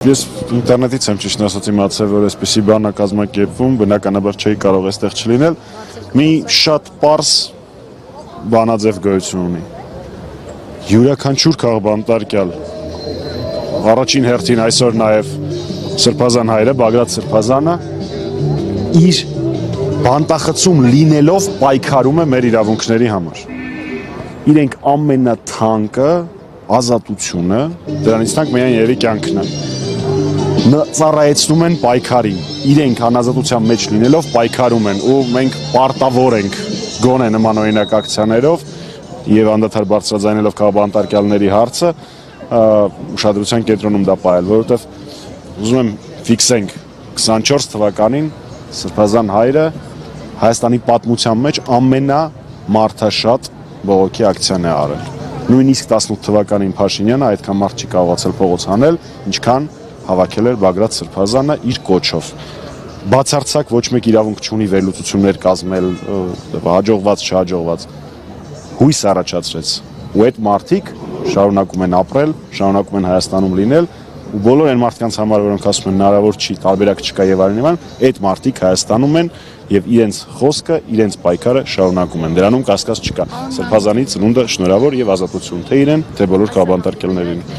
Ես ինտերնետից եմ ճիշտ ասած իմացել, որ այսպիսի բան է կազմակերպվում, բնականաբար չէի կարող այստեղ չլինել։ Մի շատ պարզ բանաձև գոյություն ունի։ Յուրաքանչյուր քաղբանտարկյալ, առաջին հերթին այսօր նաև Սրբազան հայրը, Բագրատ Սրբազանը, իր բանտախցում լինելով պայքարում է մեր իրավունքների համար։ Իրենք ամենաթանկը, ազատությունը, դրանից թանկ միայն երևի կյանքն է։ Ծառայեցնում են պայքարին, իրենք անազատության մեջ լինելով պայքարում են ու մենք պարտավոր ենք գոնե նման օրինակ ակցիաներով եւ անդադար բարձրաձայնելով քաղբանտարկյալների հարցը ուշադրության կենտրոնում դա պահել, որովհետեւ ուզում եմ ֆիքսենք 24 թվականին Սրբազան հայրը Հայաստանի պատմության մեջ ամենամարդաշատ բողոքի ակցիան է արել։ Նույնիսկ 18 թվականին Փաշինյանը այդքան մարդ չի կարողացել փողոց հանել, ինչքան հավաքել էր Բագրատ Սրբազանը իր կոչով։ Բացարձակ ոչ մեկ իրավունք չունի վերլուծություններ կազմել, հաջողված, չհաջողված։ Հույս առաջացրեց։ Ու այդ մարդիկ շարունակում են ապրել, շարունակում են Հայաստանում լինել, ու բոլոր այն մարդկանց համար, որոնք ասում են հնարավոր չի, տարբերակ չկա եւ այլն, այդ մարդիկ Հայաստանում են եւ իրենց խոսքը, իրենց պայքարը շարունակում են։ Դրանում կասկած չկա։ Սրբազանի ծնունդը շնորհավոր եւ ազատություն թե իրեն, թե բոլոր քաղբանտարկյալներին։